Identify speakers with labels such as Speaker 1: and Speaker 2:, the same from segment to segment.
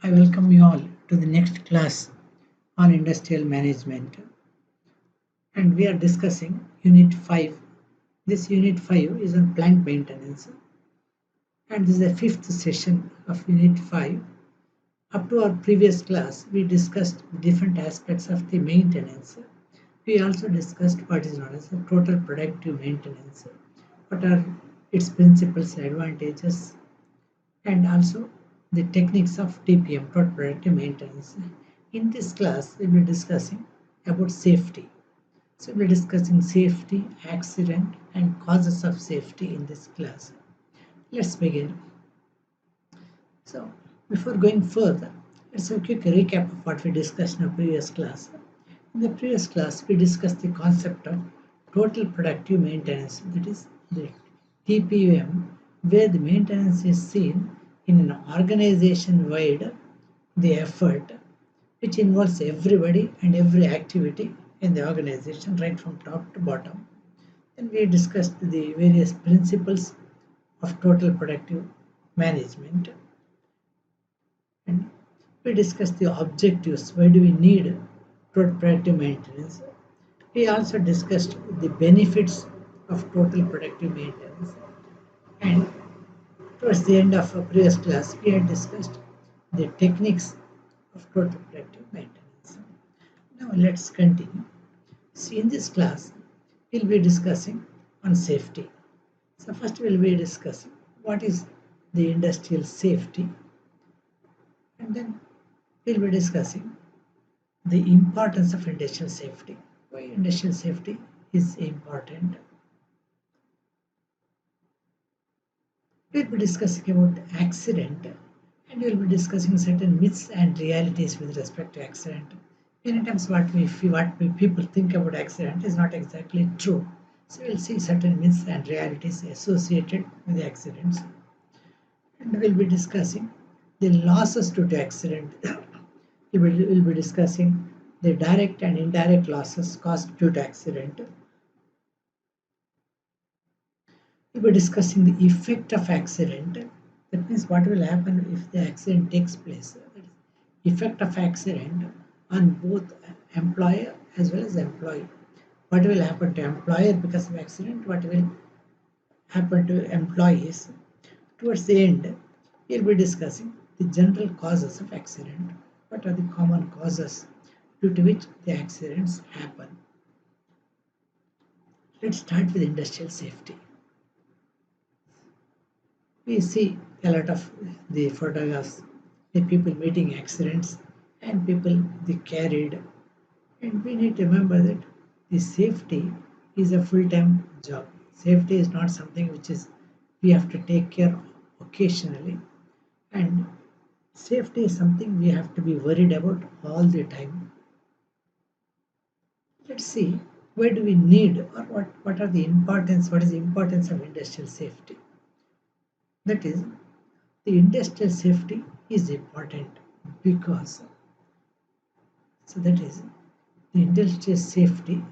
Speaker 1: I welcome you all to the next class on industrial management, and we are discussing Unit 5. This Unit 5 is on plant maintenance, and this is the fifth session of Unit 5. Up to our previous class, we discussed different aspects of the maintenance. We also discussed what is known as the total productive maintenance, what are its principles and advantages, and also the techniques of TPM, total productive maintenance. In this class, we will be discussing about safety. So we'll be discussing safety, accident, and causes of safety in this class. Let's begin. So before going further, let's have a quick recap of what we discussed in our previous class. In the previous class, we discussed the concept of total productive maintenance, that is the TPM, where the maintenance is seen in an organization wide the effort which involves everybody and every activity in the organization right from top to bottom. Then we discussed the various principles of total productive management, and we discussed the objectives. Why do we need total productive maintenance? We also discussed the benefits of total productive maintenance. And towards the end of our previous class, we had discussed the techniques of total productive maintenance. Now let's continue. See, in this class, we'll be discussing on safety. So first we'll be discussing what is the industrial safety, and then we'll be discussing the importance of industrial safety. Why industrial safety is important. We'll be discussing about accident, and we'll be discussing certain myths and realities with respect to accident. Many times what we people think about accident is not exactly true. So we'll see certain myths and realities associated with the accidents. And we'll be discussing the losses due to accident. We'll be discussing the direct and indirect losses caused due to accident. We'll be discussing the effect of accident. That means what will happen if the accident takes place. That is, effect of accident on both employer as well as employee. What will happen to employer because of accident? What will happen to employees? Towards the end, we'll be discussing the general causes of accident. What are the common causes due to which the accidents happen? Let's start with industrial safety. We see a lot of the photographs, the people meeting accidents and people they carried. And we need to remember that the safety is a full-time job. Safety is not something which is we have to take care of occasionally, and safety is something we have to be worried about all the time. Let's see, why do we need, or what are the importance, what is the importance of industrial safety? That is, the industrial safety is important because, so that is, the industrial safety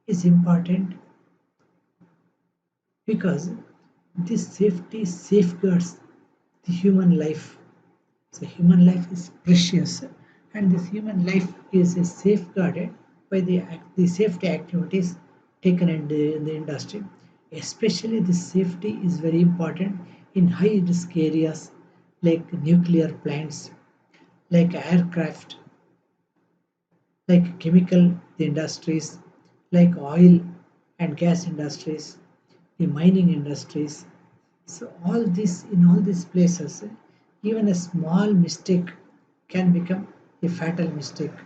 Speaker 1: is important because this safety safeguards the human life. So human life is precious, and this human life is safeguarded by the safety activities taken in the industry. Especially this safety is very important in high risk areas like nuclear plants, like aircraft, like chemical industries, like oil and gas industries, the mining industries. So all this in all these places, even a small mistake can become a fatal mistake,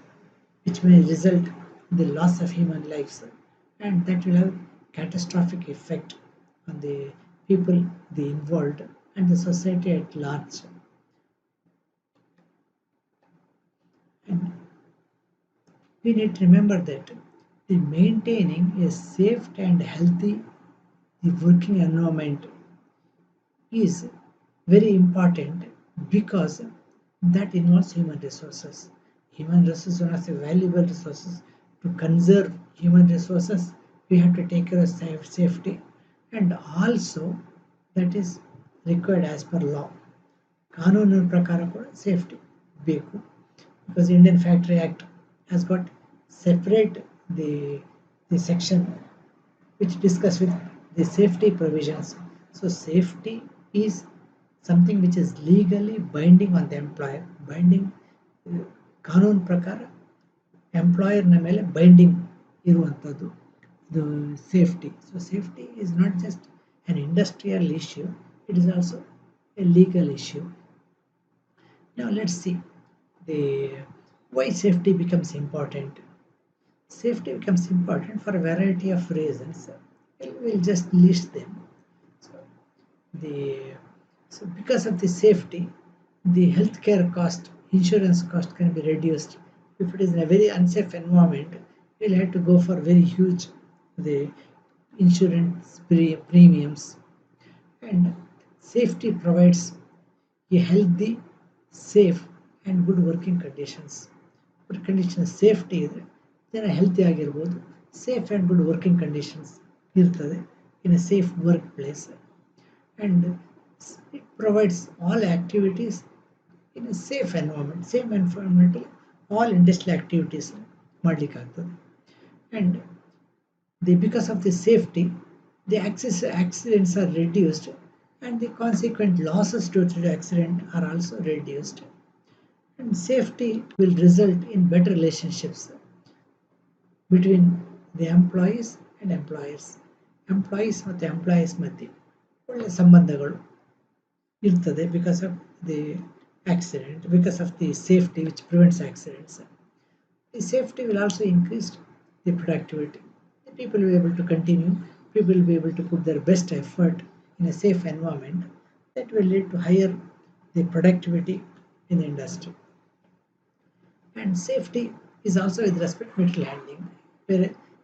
Speaker 1: which may result in the loss of human lives, and that will have catastrophic effect on the people the involved and the society at large. And we need to remember that the maintaining a safe and healthy the working environment is very important because that involves human resources. Human resources are one of the valuable resources. To conserve human resources, we have to take care of safety, and also that is required as per law. ಕಾನೂನಿನ ಪ್ರಕಾರ ಕೂಡ safety. ಬೇಕು, because Indian Factory Act has got separate the the section which discuss with the safety provisions. So safety is something which is legally binding on the employer, binding ಕಾನೂನು ಪ್ರಕಾರ ಎಂಪ್ಲಾಯರ್ನ ಮೇಲೆ binding ಇರುವಂಥದ್ದು the safety. So safety is not just an industrial issue, it is also a legal issue. Now let's see the why safety becomes important. Safety becomes important for a variety of reasons. We'll just list them. So, the, so because of the safety, the healthcare cost, insurance cost can be reduced. If it is in a very unsafe environment, we'll have to go for very huge the insurance premiums. And safety provides a healthy, safe and good working conditions. Work conditions safety ಇದ್ರೆ ಜನ healthy ಆಗಿರ್ಬೋದು, safe and good working conditions ಇರ್ತದೆ in a safe work place, and it provides all activities in a safe environment. Safe ಎನ್ವೈರ್ಮೆಂಟಲ್ಲಿ all industrial activities ಮಾಡಲಿಕ್ಕಾಗ್ತದೆ. And because of the safety, the accidents are reduced and the consequent losses due to the accident are also reduced. And safety will result in better relationships between the employees and employers. Employees ಮತ್ತು employees ಮಧ್ಯೆ ಒಳ್ಳೆಯ ಸಂಬಂಧಗಳು ಇರ್ತದೆ because of the accident, because of the safety which prevents accidents. The safety will also increase the productivity. The people will be able to continue, people will be able to put their best effort in a safe environment. That will lead to higher the productivity in the industry. And safety is also with respect to material handling, where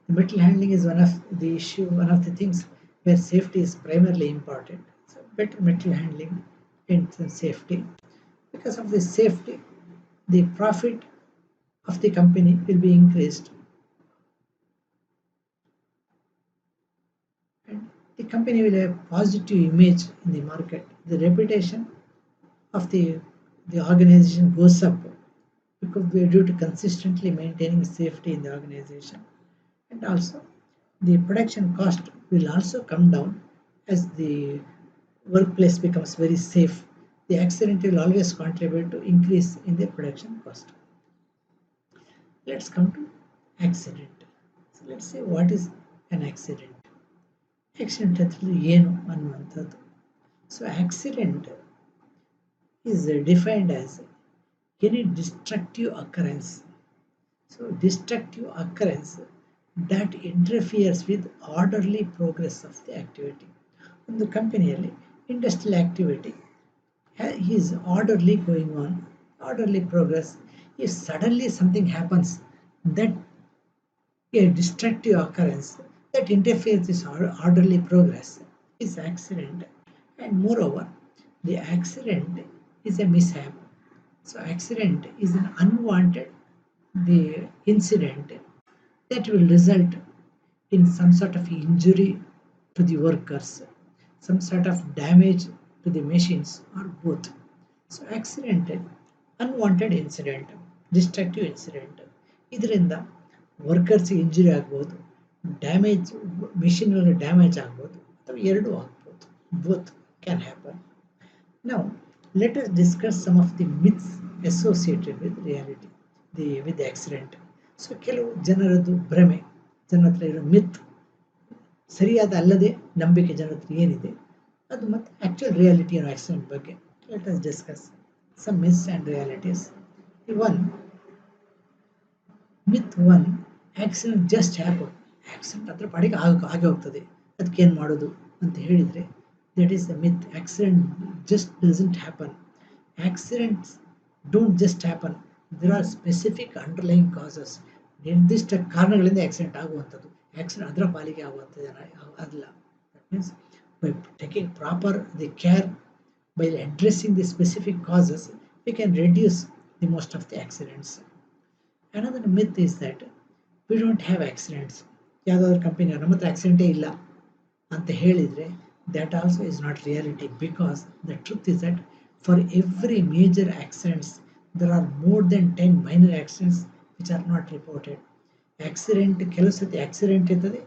Speaker 1: the material handling is one of the issue, one of the things where safety is primarily important. So better material handling and safety. Because of this safety, the profit of the company will be increased. And the company will have positive image in the market. The reputation of the organization goes up because we are due to consistently maintaining safety in the organization. And also the production cost will also come down as the workplace becomes very safe. The accident will always contribute to increase in the production cost. Let's come to accident. So let's say what is an accident. Accident ಅಂದ್ರೆ ಏನು ಅನ್ನುವಂಥದ್ದು. So accident is defined as any destructive occurrence. So destructive occurrence that interferes with orderly progress of the activity. ಒಂದು ಕಂಪನಿಯಲ್ಲಿ industrial activity is orderly going on, orderly progress. If suddenly something happens that a destructive occurrence that interferes with orderly progress is accident. And moreover, the accident is a mishap. So accident is an unwanted the incident that will result in some sort of injury to the workers, some sort of damage to the machines, or both. So accident, unwanted incident, destructive incident. ಇದರಿಂದ ವರ್ಕರ್ಸ್ಗೆ injury ಆಗ್ಬೋದು, damage ಮಿಷಿನ್ಗಳಿಗೆ damage ಆಗ್ಬೋದು, ಅಥವಾ ಎರಡೂ ಆಗ್ಬೋದು. Both can happen. ನಾವು let us discuss some of the myths associated with reality, with the accident. So ಕೆಲವು ಜನರದ್ದು ಭ್ರಮೆ, ಜನರ ಹತ್ರ ಇರೋ ಮಿತ್, ಸರಿಯಾದ ಅಲ್ಲದೆ ನಂಬಿಕೆ ಜನರ ಹತ್ರ ಏನಿದೆ ಅದು, ಮತ್ತು ಆ್ಯಕ್ಚುಯಲ್ ರಿಯಾಲಿಟಿ ಅನ್ನೋ ಆಕ್ಸಿಡೆಂಟ್ ಬಗ್ಗೆ let us discuss some myths and realities. Myth one, accident just happen. Accident ಹತ್ರ ಪಾಡಿಗೆ ಹಾಗೆ ಹೋಗ್ತದೆ, ಅದಕ್ಕೇನು ಮಾಡೋದು ಅಂತ ಹೇಳಿದರೆ that is the myth. Accident just doesn't happen. Accidents don't just happen. There are specific underlying causes. ನಿರ್ದಿಷ್ಟ ಕಾರಣಗಳಿಂದ ಆಕ್ಸಿಡೆಂಟ್ ಆಗುವಂಥದ್ದು. ಆಕ್ಸಿಡೆಂಟ್ ಅದರ ಪಾಲಿಗೆ ಆಗುವಂಥದ್ದು ಅಲ್ಲ. That means by taking proper the care, by addressing the specific causes, we can reduce the most of the accidents. Another myth is that we don't have accidents. ಯಾವುದಾದ್ರು company ನಮ್ಮ ಹತ್ರ ಆಕ್ಸಿಡೆಂಟೇ ಇಲ್ಲ ಅಂತ ಹೇಳಿದರೆ that also is not reality, because the truth is that for every major accidents there are more than 10 minor accidents which are not reported. Accident ಕೆಲವು ಸತಿ accident ಇರ್ತದೆ,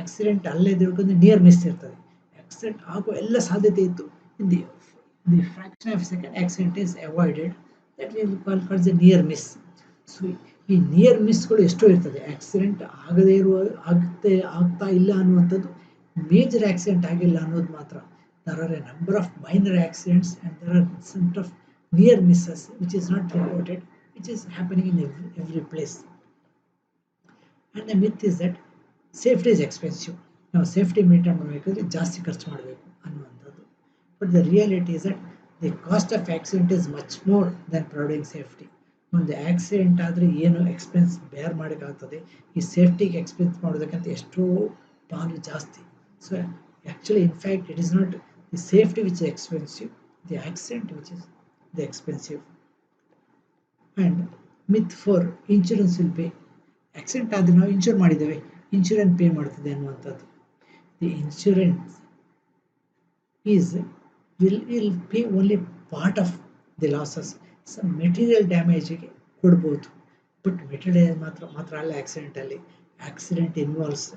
Speaker 1: accident ಅಲ್ಲೇ ತಿಳ್ಕೊಂಡು ನಿಯರ್ ಮಿಸ್ ಇರ್ತದೆ. ಆಕ್ಸಿಡೆಂಟ್ ಆಗೋ ಎಲ್ಲ ಸಾಧ್ಯತೆ ಇತ್ತು, in the fraction of second accident is avoided, that will calls the near miss. So ಈ ನಿಯರ್ ಮಿಸ್ಗಳು ಎಷ್ಟೋ ಇರ್ತದೆ. ಆಕ್ಸಿಡೆಂಟ್ ಆಗದೇ ಇರುವ ಆಗ್ತಾ ಇಲ್ಲ ಅನ್ನುವಂಥದ್ದು, ಮೇಜರ್ ಆಕ್ಸಿಡೆಂಟ್ ಆಗಿಲ್ಲ ಅನ್ನೋದು ಮಾತ್ರ. there are a number of minor accidents and there are some of near misses which is not reported, which is happening in every place. And the myth is that safety is expensive. ನಾವು safety maintain ಮಾಡಬೇಕಾದ್ರೆ ಜಾಸ್ತಿ ಖರ್ಚು ಮಾಡಬೇಕು ಅನ್ನುವಂಥದ್ದು. But the reality is that the cost of accident is much more than providing safety. ಒಂದು accident ಆದರೆ ಏನು expense ಬೇರ್ ಮಾಡೋಕ್ಕಾಗ್ತದೆ, ಈ ಸೇಫ್ಟಿಗೆ ಎಕ್ಸ್ಪೆನ್ಸ್ ಮಾಡೋದಕ್ಕಂತ ಎಷ್ಟೋ ಪಾಲು ಜಾಸ್ತಿ. So actually in fact it is not the safety which is expensive, the accident which is the expensive. And myth 4, insurance will pay. Accident ಆದರೆ ನಾವು ಇನ್ಶೂರ್ ಮಾಡಿದ್ದೇವೆ, ಇನ್ಶೂರೆನ್ಸ್ ಪೇ ಮಾಡ್ತದೆ ಅನ್ನುವಂಥದ್ದು. The insurance is will pay only part of the losses. Some material ಡ್ಯಾಮೇಜಿಗೆ ಕೊಡ್ಬೋದು, but material ಮಾತ್ರ ಅಲ್ಲ. Accident involves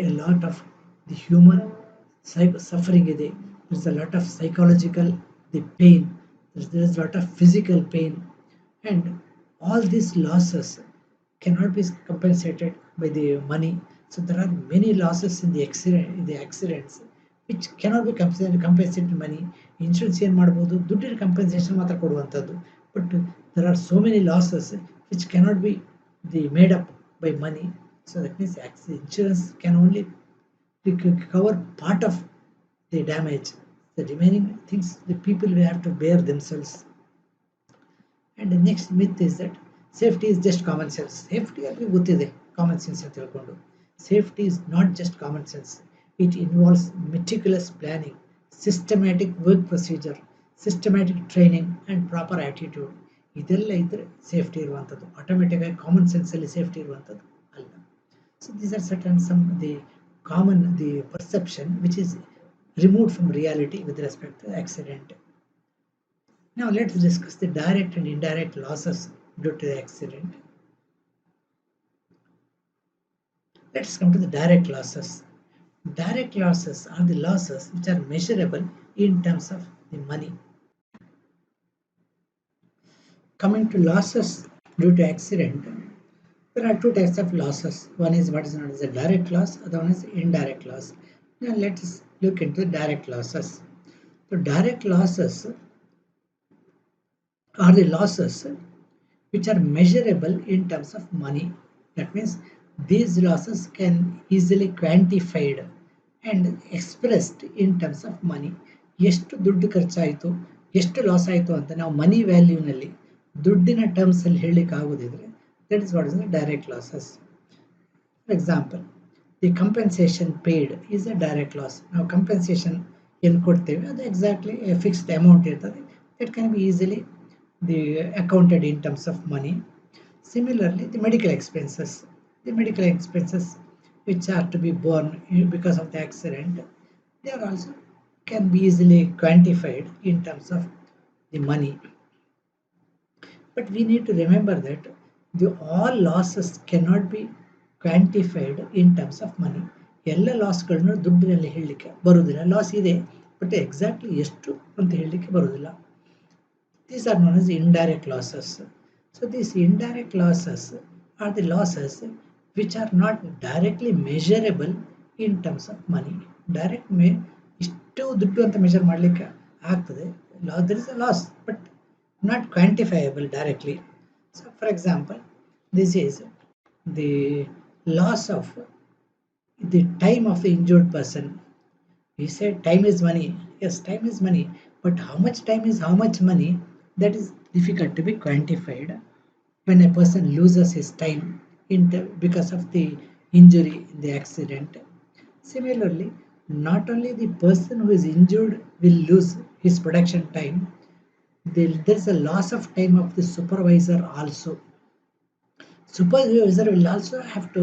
Speaker 1: a lot of the human suffering ಇದೆ. There is a lot of psychological the pain, there is a lot of physical pain, and all these losses cannot be compensated by the money. So there are many losses in the accidents which cannot be compensated money. Insurance ಏನು ಮಾಡ್ಬೋದು, ದುಡ್ಡಿನ compensation ಮಾತ್ರ ಕೊಡುವಂಥದ್ದು. But there are so many losses which cannot be made up by money. So that means insurance can only cover part of the damage. The remaining things the people will have to bear themselves. And the next myth is that safety is just common sense. Safety ಅಲ್ಲಿ ಗೊತ್ತಿದೆ, common sense ಅಂತ ತಿಳ್ಕೊಂಡು. Safety is not just common sense. It involves meticulous planning, systematic work procedure, systematic training and proper attitude. ಇದೆಲ್ಲ ಇದ್ರೆ safety ಇರುವಂಥದ್ದು. Automatic ಆಗಿ common sense ಅಲ್ಲಿ safety ಇರುವಂಥದ್ದು ಅಲ್ಲ. So these are some the perception which is removed from reality with respect to accident. Now let's discuss the direct and indirect losses due to the accident. Let's come to the direct losses. Direct losses are the losses which are measurable in terms of the money. Coming to losses due to accident, there are two types of losses. One is what is known as a direct loss, other one is indirect loss. Now let us look into direct losses. So direct losses are the losses which are measurable in terms of money. That means these losses can easily quantified and expressed in terms of money. ಎಷ್ಟು ದುಡ್ಡು ಖರ್ಚಾಯಿತು, ಎಷ್ಟು loss ಆಯಿತು ಅಂತ ನಾವು ಮನಿ ವ್ಯಾಲ್ಯೂನಲ್ಲಿ ದುಡ್ಡಿನ terms ಅಲ್ಲಿ ಹೇಳಲಿಕ್ಕೆ ಆಗೋದಿದ್ರೆ, that is what is the direct losses. For example, the compensation paid is a direct loss. Now compensation ಏನು ಕೊಡ್ತೇವೆ ಅದು ಎಕ್ಸಾಕ್ಟ್ಲಿ ಫಿಕ್ಸ್ಡ್ ಅಮೌಂಟ್ ಇರ್ತದೆ. That can be easily accounted in terms of money. Similarly, the medical expenses which are to be borne because of the accident, they are also can be easily quantified in terms of the money. But we need to remember that all losses cannot be quantified in terms of money. ಎಲ್ಲ ಲಾಸ್ಗಳನ್ನು ದುಡ್ಡಿನಲ್ಲಿ ಹೇಳಲಿಕ್ಕೆ ಬರುವುದಿಲ್ಲ. Loss ಇದೆ, but exactly ಎಷ್ಟು ಅಂತ ಹೇಳಲಿಕ್ಕೆ ಬರುವುದಿಲ್ಲ. These are known as indirect losses. So these indirect losses are the losses which are not directly measurable in terms of money. Direct ಇಷ್ಟು ದುಡ್ಡು ಅಂತ ಮೆಷರ್ ಮಾಡಲಿಕ್ಕೆ ಆಗ್ತದೆ. There is a loss, but not quantifiable directly. So for example, this is the loss of the time of the injured person. We said time is money. Yes, time is money, but how much time is how much money, that is difficult to be quantified when a person loses his time because of the injury in the accident. Similarly, not only the person who is injured will lose his production time, there is a loss of time of the supervisor also. Supervisor will also have to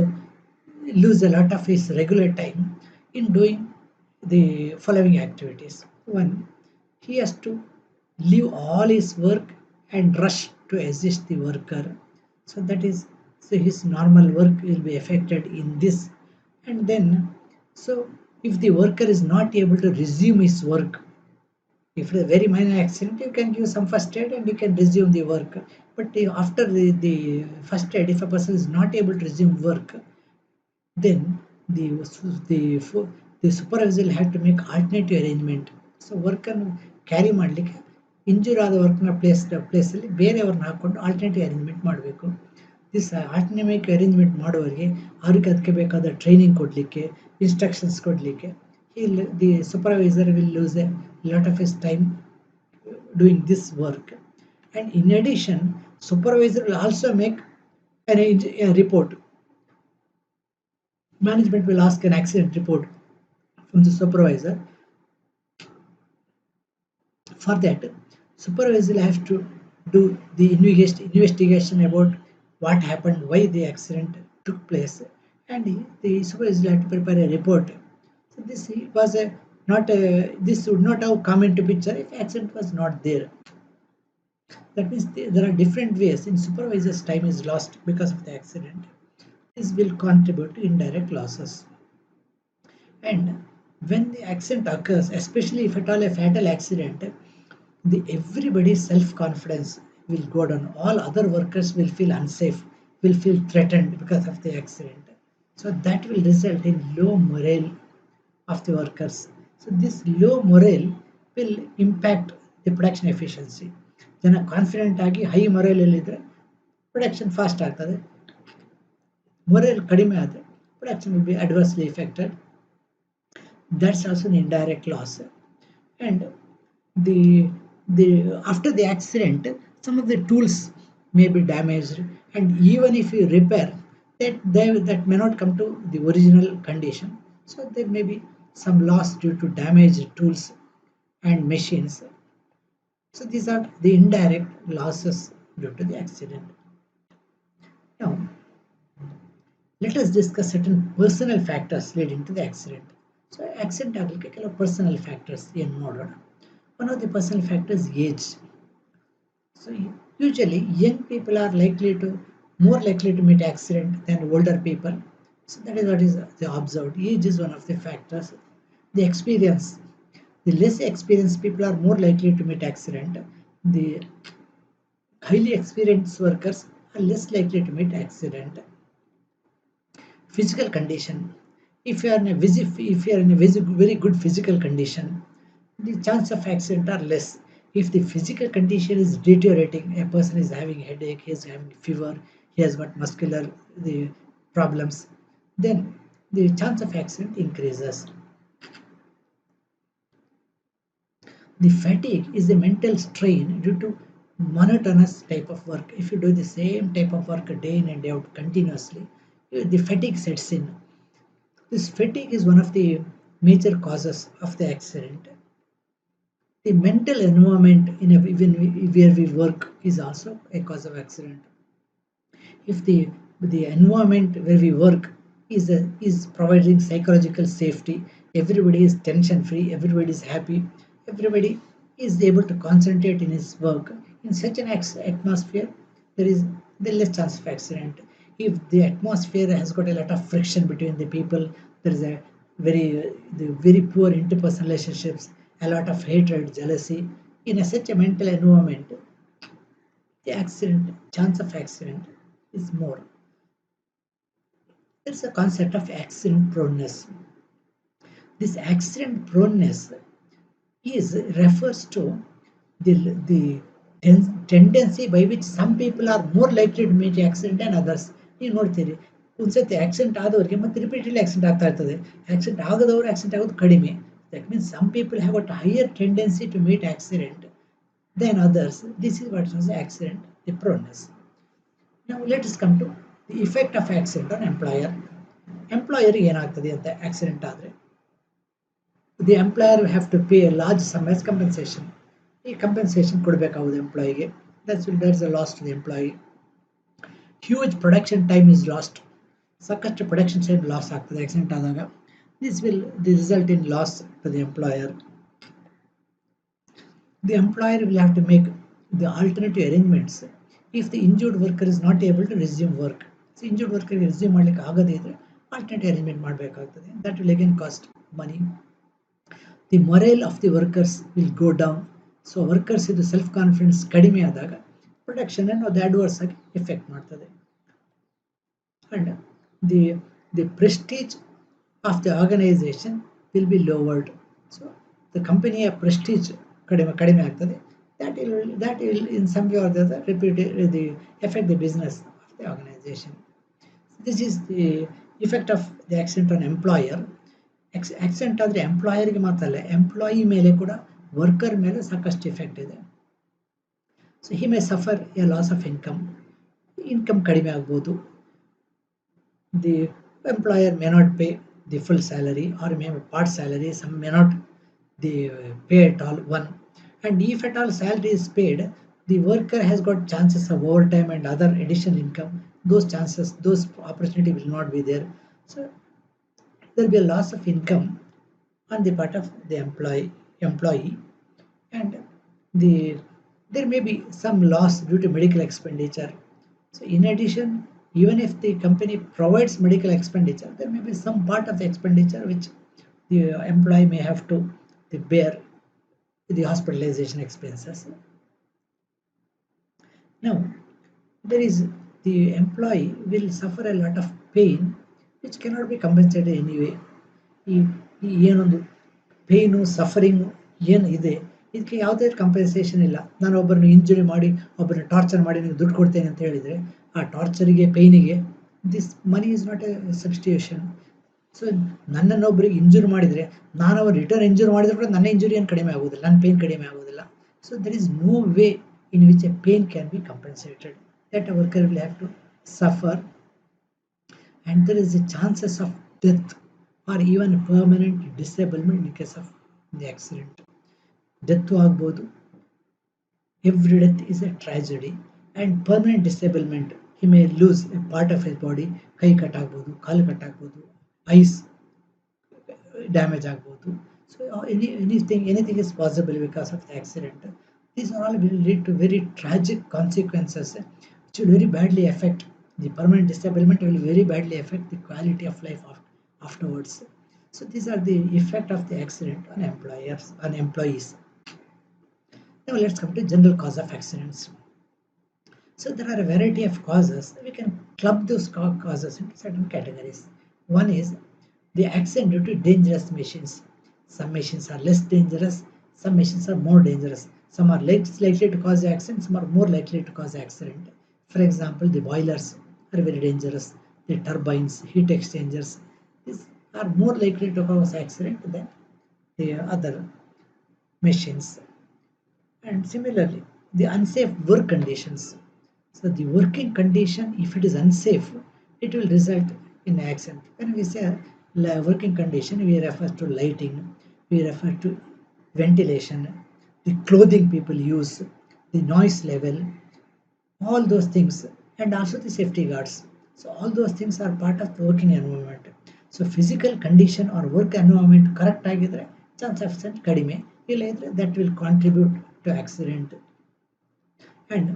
Speaker 1: lose a lot of his regular time in doing the following activities. One, he has to leave all his work and rush to assist the worker. So that is, so his normal work will be affected in this. And then, so if the worker is not able to resume his work, if it's a very minor accident, you can give some first aid and you can resume the work. But after the first aid, if a person is not able to resume work, then the the the supervisor will have to make alternative arrangement. So ವರ್ಕನ್ನು carry ಮಾಡಲಿಕ್ಕೆ injure ಆದ ವರ್ಕ್ನ ಪ್ಲೇಸಲ್ಲಿ ಬೇರೆಯವ್ರನ್ನ ಹಾಕ್ಕೊಂಡು alternative arrangement ಮಾಡಬೇಕು. This alternative arrangement ಮಾಡುವವರಿಗೆ ಅವ್ರಿಗೆ ಅದಕ್ಕೆ ಬೇಕಾದ ಟ್ರೈನಿಂಗ್ ಕೊಡಲಿಕ್ಕೆ, ಇನ್ಸ್ಟ್ರಕ್ಷನ್ಸ್ ಕೊಡಲಿಕ್ಕೆ, the supervisor will lose a lot of his time doing this work. And in addition, supervisor will also make a report. Management will ask an accident report from the supervisor. For that, supervisor will have to do the investigation about what happened, why the accident took place, and the supervisor will have to prepare a report. So this was a not a, this would not have come into picture if accident was not there. That means there are different ways in supervisor's time is lost because of the accident. This will contribute to indirect losses. And when the accident occurs, especially if at all a fatal accident, the everybody's self-confidence will go down. All other workers will feel unsafe, will feel threatened because of the accident. So that will result in low morale of the workers. So this low morale will impact the production efficiency. ಜನ confident ಆಗಿ high ಮೊರಲಲ್ಲಿದ್ದರೆ production fast ಆಗ್ತದೆ. Moral ಕಡಿಮೆ ಆದರೆ production will be adversely affected. That's also an indirect loss. And the after the accident, some of the tools may be damaged, and even if you repair that may not come to the original condition. So there may be some loss due to damaged tools and machines. So these are the indirect losses due to the accident. Now let us discuss certain personal factors leading to the accident. So accident ಆಗಲಿಕ್ಕೆ ಕೆಲವು personal factors ಏನು ನೋಡೋಣ. One of the personal factors is age. So usually young people are more likely to meet accident than older people. So that is what is the observed. Age is one of the factors. The experience. The less experienced people are more likely to meet accident. The highly experienced workers are less likely to meet accident. Physical condition. If you are in a very good physical condition, the chance of accident are less. If the physical condition is deteriorating, a person is having headache, he is having fever, he has got muscular the problems, then the chance of accident increases. The fatigue is a mental strain due to monotonous type of work. If you do the same type of work day in and day out continuously, the fatigue sets in. This fatigue is one of the major causes of the accident. The mental environment even where we work is also a cause of accident. If the environment where we work is providing psychological safety, everybody is tension free, everybody is happy, everybody is able to concentrate in his work. In such an atmosphere, there is the less chance of accident. If the atmosphere has got a lot of friction between the people, there is a very poor interpersonal relationships, a lot of hatred, jealousy. In such a mental environment, the chance of accident is more. There's a concept of accident proneness. This accident proneness refers to the tendency by which some people are more likely to meet accident than others. ನೀವು ನೋಡ್ತೀರಿ ಒಂದ್ಸತಿ accident ಆದವರಿಗೆ ಮತ್ತೆ repeatedly accident ಆಗ್ತಾ ಇರ್ತದೆ. Accident ಆಗದವರು accident ಆಗೋದು ಕಡಿಮೆ. That means some people have got a higher tendency to meet accident than others. This is what is accident, the proneness. Now let us come to the effect of accident on employer. Employer ಏನಾಗ್ತದೆ ಅಂತ accident ಆದರೆ, the employer will have to pay a large sum as compensation. ಈ compensation ಕೊಡಬೇಕಾಗುವುದು ಎಂಪ್ಲಾಯಿಗೆ. That's a loss to the employee. Huge production time is lost. ಸಾಕಷ್ಟು production time loss ಆಗ್ತದೆ accident ಆದಾಗ. This will result in loss to the employer. The employer will have to make the alternative arrangements if the injured worker is not able to resume work. So injured worker resume ಮಾಡಲಿಕ್ಕೆ ಆಗದೇ ಇದ್ರೆ alternative arrangement ಮಾಡಬೇಕಾಗ್ತದೆ. That will again cost money. The morale of the workers will go down. So workers ಇದು self confidence ಕಡಿಮೆ ಆದಾಗ production ಅನ್ನು ಅದು adverse ಆಗಿ ಎಫೆಕ್ಟ್ ಮಾಡ್ತದೆ. And the prestige of the organization will be lowered. So the companyಯ prestige ಕಡಿಮೆ ಆಗ್ತದೆ. That will in some way or the other affect the business of the organization. This is the effect of the accident on employer. Accident ಆದರೆ ಎಂಪ್ಲಾಯರ್ಗೆ ಮಾತ್ರ ಅಲ್ಲ, employee ಮೇಲೆ ಕೂಡ worker ಮೇಲೆ ಸಾಕಷ್ಟು effect ಇದೆ. So he May suffer A loss of income ಕಡಿಮೆ ಆಗ್ಬೋದು. The employer may not pay the full salary or may have part salary, some may not pay at all one. And if at all salary is paid, the worker has got chances of overtime and other additional income. Those opportunity will not be there. So there will be a loss of income on the part of the employee, and there may be some loss due to medical expenditure. So in addition, even if the company provides medical expenditure, there may be some part of the expenditure which the employee may have to bear the hospitalization expenses. Now, the employee will suffer a lot of pain which cannot be compensated anyway. ಏನೊಂದು pain ಸಫರಿಂಗು ಏನು ಇದೆ, ಇದಕ್ಕೆ ಯಾವುದೇ compensation ಇಲ್ಲ. ನಾನು ಒಬ್ಬರನ್ನು injury ಮಾಡಿ ಒಬ್ಬರನ್ನ ಟಾರ್ಚರ್ ಮಾಡಿ ನೀವು ದುಡ್ಡು ಕೊಡ್ತೇನೆ ಅಂತ ಹೇಳಿದರೆ ಆ ಟಾರ್ಚರಿಗೆ ಪೇಯ್ನಿಗೆ this money is not a substitution. So ನನ್ನನ್ನೊಬ್ಬರಿಗೆ ಇಂಜುರಿ ಮಾಡಿದರೆ ನಾನು ಅವ್ರು ರಿಟರ್ನ್ ಇಂಜುರಿ ಮಾಡಿದ್ರೆ ಕೂಡ ನನ್ನ ಇಂಜುರಿ ಏನು ಕಡಿಮೆ ಆಗೋದಿಲ್ಲ, ನನ್ನ ಪೇಯ್ನ್ ಕಡಿಮೆ ಆಗೋದಿಲ್ಲ. So there is no way in which a pain can be compensated, that a worker will have to suffer, and there is a chances of death or even permanent disablement in case of the accident. Death ಆಗ್ಬೋದು. Every death is a tragedy, and permanent disablement, he may lose a part of his body. ಕೈ cut ಆಗ್ಬೋದು, ಕಾಲು cut ಆಗ್ಬೋದು, ice damage ಆಗ್ಬೋದು. So anything is possible because of the accident. These all will lead to very tragic consequences which will very badly affect the permanent disablement, will very badly affect the quality of life afterwards. So these are the effect of the accident on employees. Now let's come to general cause of accidents. So there are a variety of causes. We can club those causes into certain categories. One is the accident due to dangerous machines. Some machines are less dangerous, some machines are more dangerous. Some are less likely to cause accident, some are more likely to cause accident. For example, the boilers are very dangerous. The turbines, heat exchangers, these are more likely to cause accident than the other machines. And similarly, the unsafe work conditions. So the working condition, if it is unsafe, it will result in accident. When we say working condition, we refer to lighting, we refer to ventilation, the clothing people use, the noise level, all those things, and also the safety guards. So all those things are part of the working environment. So physical condition or work environment correct ಆಗಿದ್ರೆ chance of accident ಕಡಿಮೆ, ಇಲ್ಲ ಇದ್ರೆ that will contribute to accident. And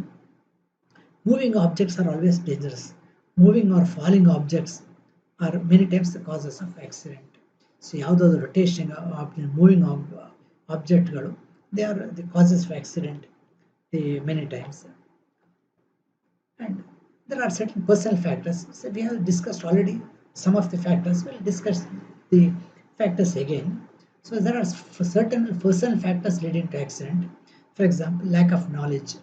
Speaker 1: moving objects are always dangerous. Moving or falling objects are many times the causes of accident. So ಯಾವುದಾದ್ರು rotation moving objectಗಳು, they are the causes of accident many times. And there are certain personal factors. So we have discussed already some of the factors. We'll discuss the factors again. So there are certain personal factors leading to accident. For example, lack of knowledge.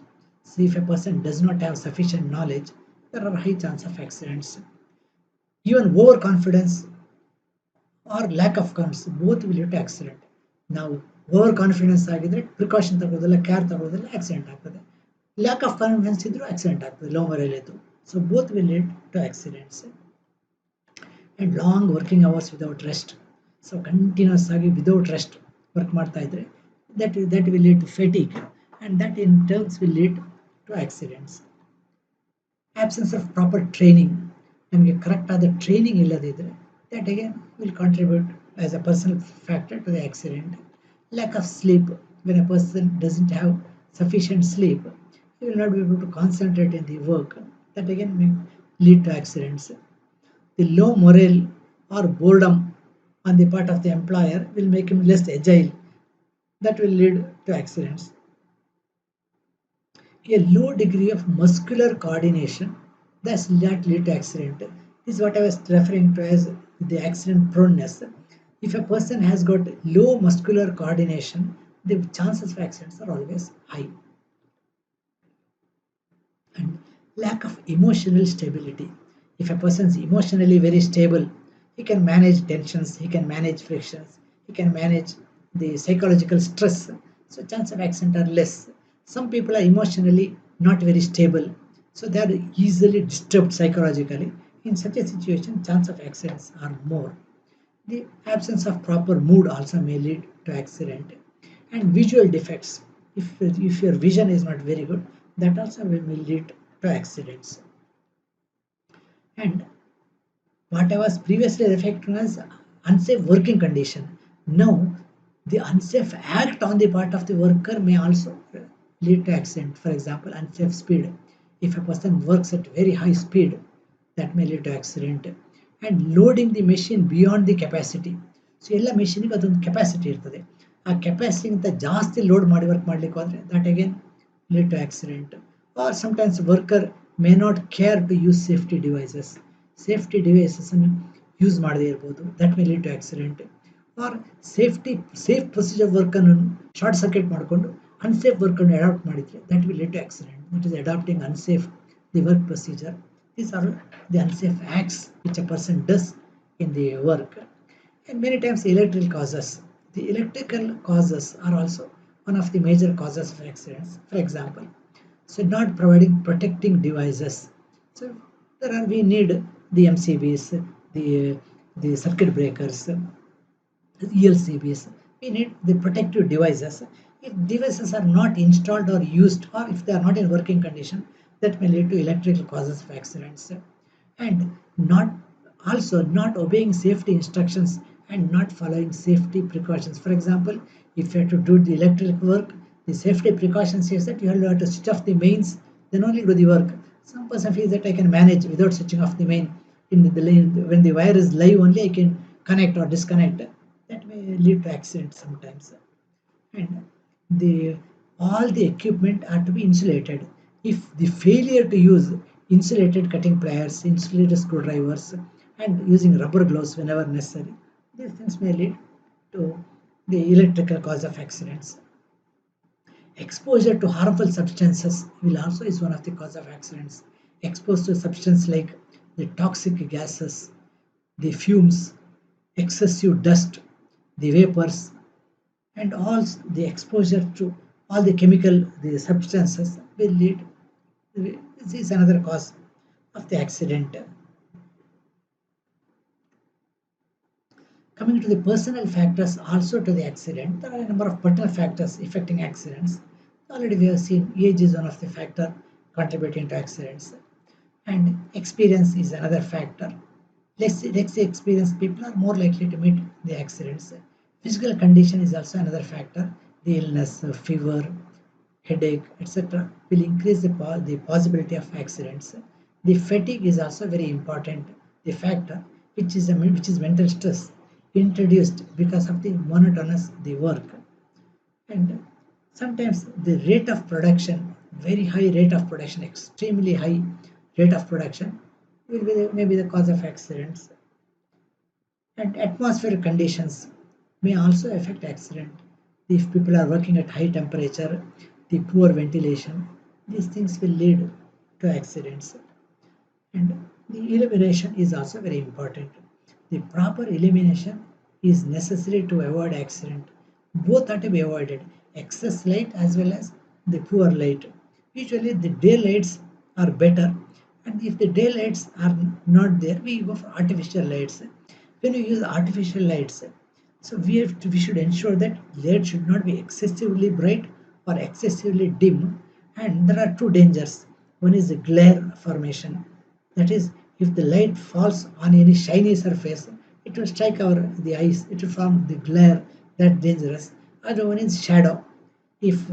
Speaker 1: So if a person does not have sufficient knowledge, there are high chance of accidents. Even overconfidence or lack of confidence, both will lead to accident. Now over confidence ಆಗಿದ್ರೆ precaution ತಗೋದಿಲ್ಲ, care ತಗೋದಿಲ್ಲ, accident ಆಗ್ತದೆ. Lack of confidence ಇದ್ರೂ accident ಆಗ್ತದೆ, low morale ಇದ್ರು. So both will lead to accidents. And long working hours without rest. So continuous ಆಗಿ without rest work ಮಾಡ್ತಾ ಇದ್ರೆ that will lead to fatigue, and that in turns will lead to accidents. Absence of proper training. ನಮಗೆ correct ಆದ training ಇಲ್ಲದಿದ್ದರೆ that again will contribute as a personal factor to the accident. Lack of sleep. When a person doesn't have sufficient sleep, he will not be able to concentrate in the work. That again may lead to accidents. The low morale or boredom on the part of the employer will make him less agile. That will lead to accidents. A low degree of muscular coordination does not lead to accident. This is what I was referring to as the accident proneness. If a person has got low muscular coordination, the chances of accidents are always high. And lack of emotional stability. If a person is emotionally very stable, he can manage tensions, he can manage frictions, he can manage the psychological stress. So chance of accident are less. Some people are emotionally not very stable, so they are easily disturbed psychologically. In such a situation, chance of accidents are more. The absence of proper mood also may lead to accident. And visual defects. If your vision is not very good, that also will lead to accidents. And what I was previously referring to as unsafe working condition. Now, the unsafe act on the part of the worker may also lead to accident. For example, unsafe speed. If a person works at very high speed, that may lead to accident. And loading the machine beyond the capacity. So ಎಲ್ಲ ಮೆಷಿನಿಗೆ ಅದೊಂದು capacity ಇರ್ತದೆ. ಆ ಕೆಪಾಸಿಟಿಗಿಂತ ಜಾಸ್ತಿ load ಮಾಡಿ work ಮಾಡ್ಲಿಕ್ಕೆ ಹೋದರೆ that again lead to accident. Or sometimes worker may not care to use safety devices. Safety devices ಅನ್ನು use ಮಾಡದೇ ಇರ್ಬೋದು, that may lead to accident. Or safe procedure ವರ್ಕನ್ನು ಶಾರ್ಟ್ ಸರ್ಕ್ಯೂಟ್ ಮಾಡಿಕೊಂಡು ಅನ್ಸೇಫ್ ವರ್ಕನ್ನು adapt ಮಾಡಿದರೆ that will lead to accident. That is adapting unsafe the work procedure. These are the unsafe acts which a person does in the work. And many times electrical causes. The electrical causes are also one of the major causes of accidents. For example, so not providing protecting devices. So we need the MCBs, the circuit breakers, ELCBs. We need the protective devices. If devices are not installed or used, or if they are not in working condition, that may lead to electrical causes of accidents. And not obeying safety instructions and not following safety precautions. For example, if you have to do the electrical work, the safety precautions is that you have to switch off the mains, then only do the work. Some person feels that I can manage without switching off the main. When the wire is live only, I can connect or disconnect. That may lead to accidents sometimes. And all the equipment are to be insulated. If the failure to use insulated cutting pliers, insulated screwdrivers, and using rubber gloves whenever necessary, these things may lead to the electrical cause of accidents. Exposure to harmful substances will also is one of the cause of accidents. Exposed to substance like the toxic gases, the fumes, excessive dust, the vapors, and all the exposure to all the chemical the substances will lead. This is another cause of the accident. Coming to the personal factors also to the accident, there are a number of personal factors affecting accidents. Already we have seen age is one of the factor contributing to accidents, and experience is another factor. Less experienced people are more likely to meet the accidents. Physical condition is also another factor. The illness, fever, headache, etc. will increase the possibility of accidents. The fatigue is also very important. The factor which is mental stress introduced because of the monotonous the work. And sometimes the rate of production, very high rate of production, extremely high rate of production will be maybe the cause of accidents. And atmospheric conditions may also affect accident. If people are working at high temperature, the poor ventilation, these things will lead to accidents. And the illumination is also very important. The proper illumination is necessary to avoid accident. Both are to be avoided, excess light as well as the poor light. Usually the daylights are better, and if the daylights are not there, we go for artificial lights. When we use artificial lights, so we should ensure that light should not be excessively bright or excessively dim. And there are two dangers. One is the glare formation. That is, if the light falls on any shiny surface, it will strike the eyes. It will form the glare. That's dangerous. Other one is shadow. If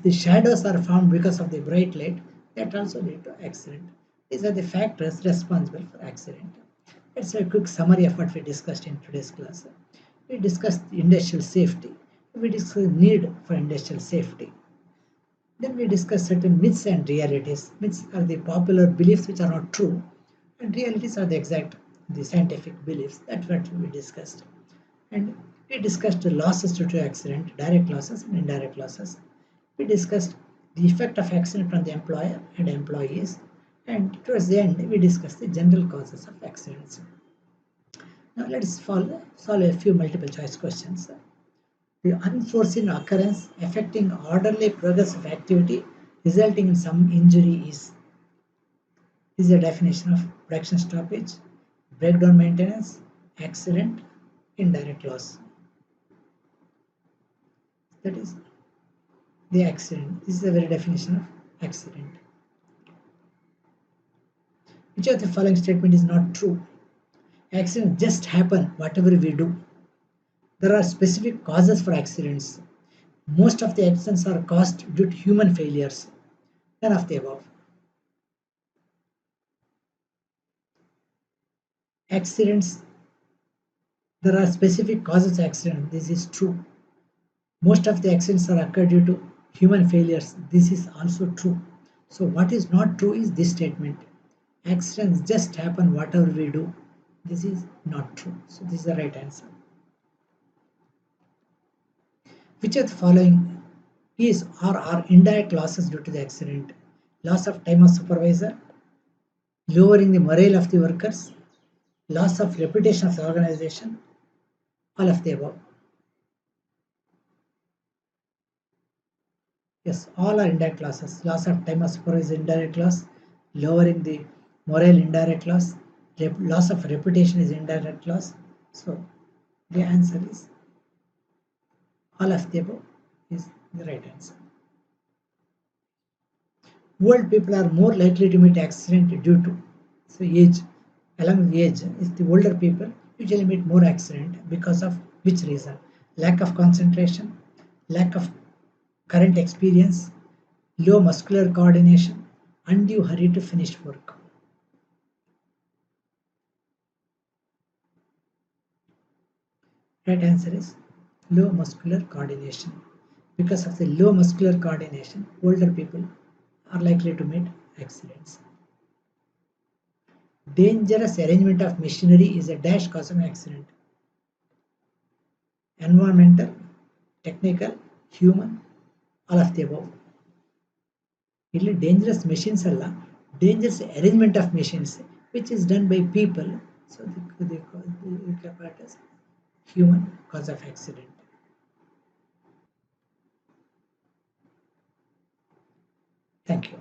Speaker 1: the shadows are formed because of the bright light, that also lead to accident. These are the factors responsible for accident. Let's have a quick summary of what we discussed in today's class. We discussed industrial safety. We discussed the need for industrial safety. Then we discussed certain myths and realities. Myths are the popular beliefs which are not true, and realities are the scientific beliefs. That's what we discussed. And we discussed the losses due to accident, direct losses and indirect losses. We discussed the effect of accident on the employer and employees. And towards the end, we discussed the general causes of accidents. Now let us solve a few multiple choice questions. The unforeseen occurrence affecting orderly progress of activity resulting in some injury is a definition of production stoppage, breakdown maintenance, accident, indirect loss. That is the accident. This is the very definition of accident. Which of the following statement is not true? Accidents just happen whatever we do. There are specific causes for accidents. Most of the accidents are caused due to human failures. None of the above. Accidents, there are specific causes of accident. This is true. Most of the accidents are occurred due to human failures. This is also true. So what is not true is this statement. Accidents just happen whatever we do. This is not true. So this is the right answer. Which of the following is or are indirect losses due to the accident? Loss of time of supervisor, lowering the morale of the workers, loss of reputation of the organization, all of the above. Yes, all are indirect losses. Loss of time of supervisor indirect loss, lowering the morale indirect loss, loss of reputation is indirect loss. So the answer is all of the above is the right answer. Old people are more likely to meet accident due to age. Along with age, is the older people usually meet more accident because of which reason? Lack of concentration, lack of current experience, low muscular coordination, undue hurry to finish work. Right answer is low muscular coordination. Because of the low muscular coordination, older people are likely to meet accidents. Dangerous arrangement of machinery is a dash cause of accident. Environmental, technical, human, all of the above. ಇಲ್ಲಿ dangerous machines ಅಲ್ಲ, dangerous arrangement of machines which is done by people. So the part is human cause of accident. Thank you.